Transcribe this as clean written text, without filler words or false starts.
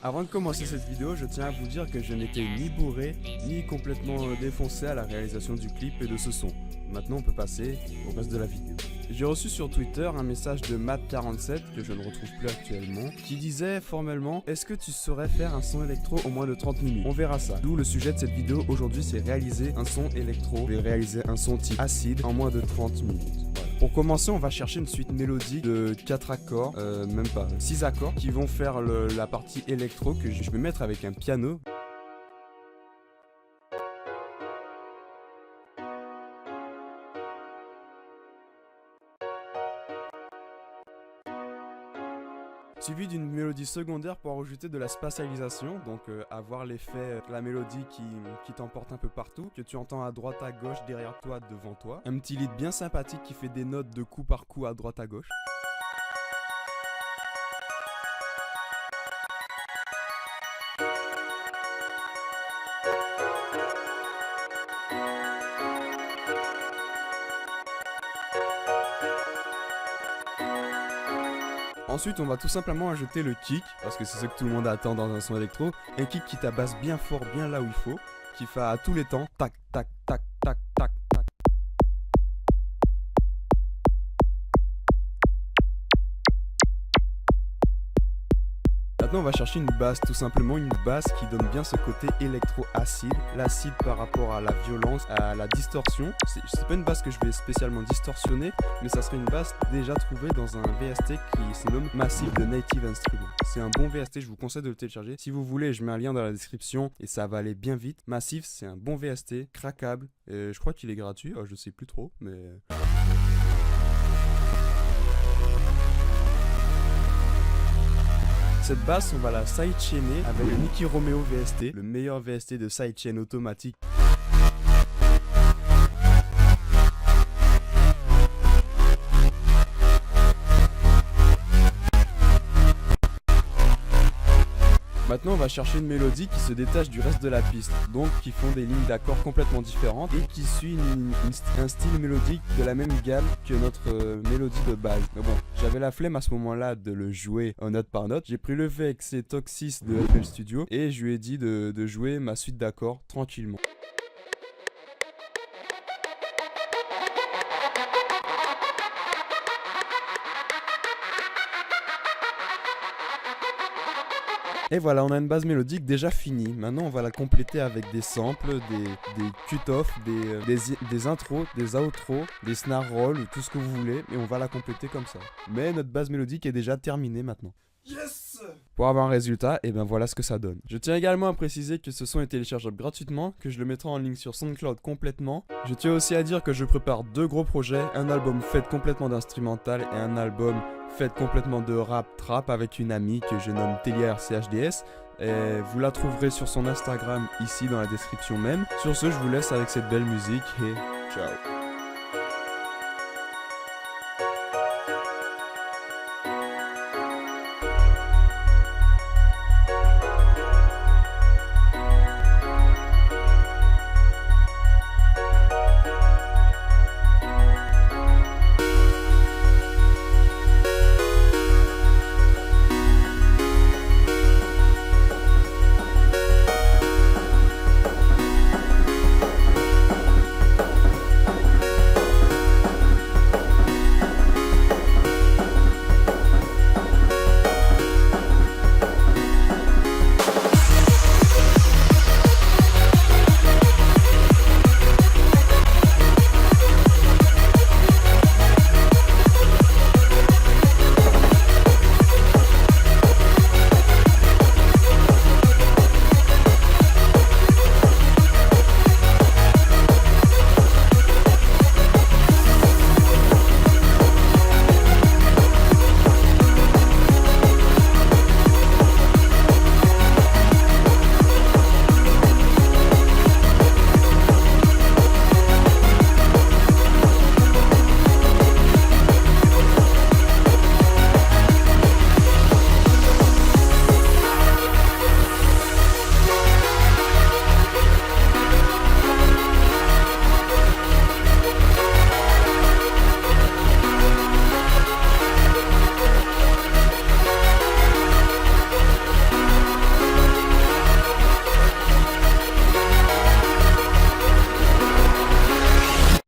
Avant de commencer cette vidéo, je tiens à vous dire que je n'étais ni bourré, ni complètement défoncé à la réalisation du clip et de ce son. Maintenant on peut passer au reste de la vidéo. J'ai reçu sur Twitter un message de Matt47, que je ne retrouve plus actuellement, qui disait formellement: est-ce que tu saurais faire un son électro au moins de 30 minutes? On verra ça. D'où le sujet de cette vidéo aujourd'hui, c'est réaliser un son électro. Je vais réaliser un son type acide en moins de 30 minutes. Voilà. Pour commencer, on va chercher une suite mélodique de 4 accords, même pas, 6 accords, qui vont faire la partie électro que je vais mettre avec un piano. Suivi d'une mélodie secondaire pour ajouter de la spatialisation, donc avoir l'effet de la mélodie qui t'emporte un peu partout, que tu entends à droite à gauche, derrière toi, devant toi. Un petit lead bien sympathique qui fait des notes de coup par coup à droite à gauche. Ensuite, on va tout simplement ajouter le kick, parce que c'est ce que tout le monde attend dans un son électro. Un kick qui tabasse bien fort, bien là où il faut, qui fait à tous les temps, tac, tac, tac, tac, tac, tac. Maintenant, on va chercher une basse, tout simplement une basse qui donne bien ce côté électro-acide. L'acide par rapport à la violence, à la distorsion. C'est pas une basse que je vais spécialement distorsionner, mais ça serait une basse déjà trouvée dans un VST qui se nomme Massive de Native Instruments. C'est un bon VST, je vous conseille de le télécharger. Si vous voulez, je mets un lien dans la description et ça va aller bien vite. Massive, c'est un bon VST, craquable. Je crois qu'il est gratuit, je sais plus trop, mais... Cette basse, on va la sidechainer avec le Nicky Romeo VST, le meilleur VST de sidechain automatique. Maintenant, on va chercher une mélodie qui se détache du reste de la piste, donc qui font des lignes d'accords complètement différentes et qui suit un style mélodique de la même gamme que notre mélodie de base. Mais bon, j'avais la flemme à ce moment-là de le jouer en note par note. J'ai pris le VX Toxis de FL Studio et je lui ai dit de jouer ma suite d'accords tranquillement. Et voilà, on a une base mélodique déjà finie. Maintenant, on va la compléter avec des samples, des cut-offs, des intros, des outros, des snare rolls, tout ce que vous voulez. Et on va la compléter comme ça. Mais notre base mélodique est déjà terminée maintenant. Yes! Pour avoir un résultat, et ben voilà ce que ça donne. Je tiens également à préciser que ce son est téléchargeable gratuitement, que je le mettrai en ligne sur SoundCloud complètement. Je tiens aussi à dire que je prépare 2 gros projets, un album fait complètement d'instrumental et un album fait complètement de rap trap avec une amie que je nomme Telia RCHDS. Et vous la trouverez sur son Instagram ici dans la description même. Sur ce, je vous laisse avec cette belle musique et ciao.